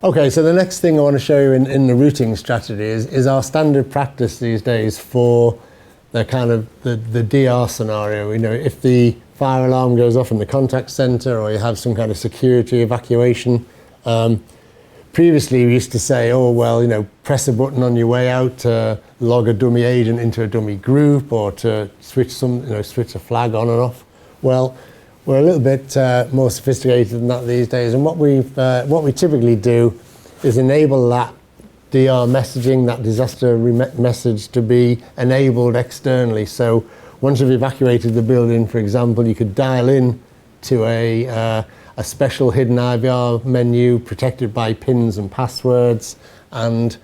Okay, so the next thing I want to show you in the routing strategy is our standard practice these days for the kind of the DR scenario. You know, if the fire alarm goes off in the contact center or you have some kind of security evacuation. Previously we used to say, oh, well, you know, press a button on your way out to log a dummy agent into a dummy group or to switch a flag on and off. Well, we're a little bit more sophisticated than that these days, and what we typically do is enable that DR messaging, that disaster message, to be enabled externally. So once you've evacuated the building, for example, you could dial in to a special hidden IVR menu protected by pins and passwords, and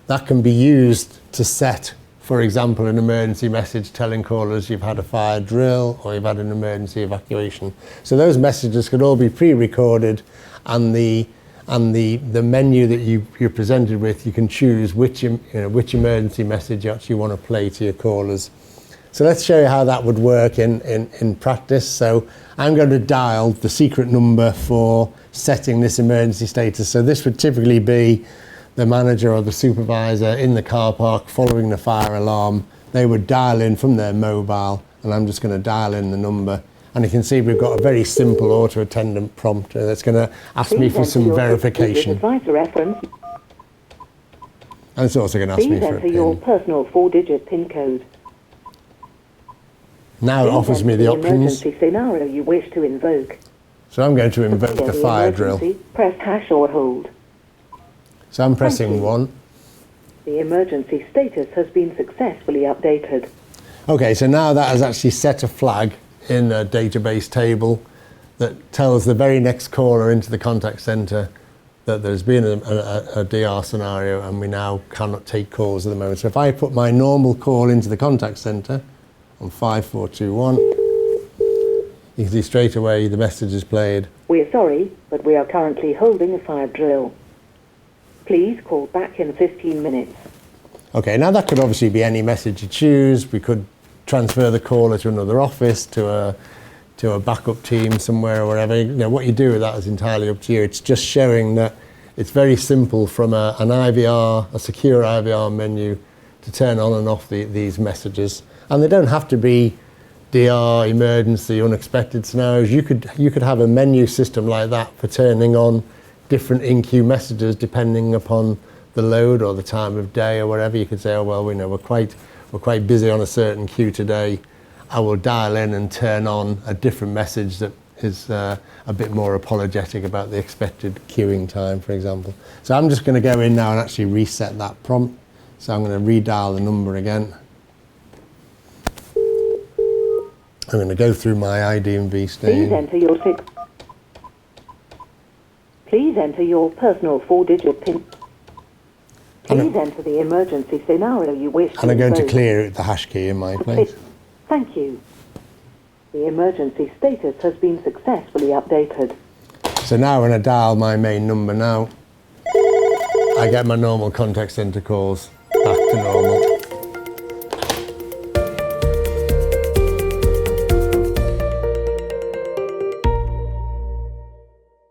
that can be used to set, for example, an emergency message telling callers you've had a fire drill or you've had an emergency evacuation. So those messages could all be pre-recorded, and the menu that you're presented with, you can choose which emergency message you actually want to play to your callers. So let's show you how that would work in practice. So I'm going to dial the secret number for setting this emergency status. So this would typically be the manager or the supervisor in the car park following the fire alarm. They would dial in from their mobile, and I'm just going to dial in the number. And you can see we've got a very simple auto attendant prompt that's going to ask me for some verification. And it's also going to ask me for a PIN. Please enter your personal 4-digit PIN code. Now it offers me the options. Emergency scenario you wish to invoke. So I'm going to invoke the fire drill. Press hash or hold. So I'm pressing 1. The emergency status has been successfully updated. Okay, so now that has actually set a flag in a database table that tells the very next caller into the contact center that there's been a DR scenario and we now cannot take calls at the moment. So if I put my normal call into the contact center on 5421, you can see straight away the message is played. We're sorry, but we are currently holding a fire drill. Please call back in 15 minutes. Okay, now that could obviously be any message you choose. We could transfer the caller to another office, to a backup team somewhere or whatever. You know, what you do with that is entirely up to you. It's just showing that it's very simple from an IVR, a secure IVR menu, to turn on and off these messages. And they don't have to be DR, emergency, unexpected scenarios. You could have a menu system like that for turning on different in-queue messages depending upon the load or the time of day or whatever. You could say, oh well, we know we're quite busy on a certain queue today. I will dial in and turn on a different message that is a bit more apologetic about the expected queuing time, for example. So I'm just going to go in now and actually reset that prompt. So I'm going to redial the number again. I'm going to go through my ID and V stain. Please enter your personal 4-digit PIN. Please enter the emergency scenario you wish to invoke. And I'm going to clear the hash key in my place. Thank you. The emergency status has been successfully updated. So now when I dial my main number now, I get my normal contact center calls back to normal.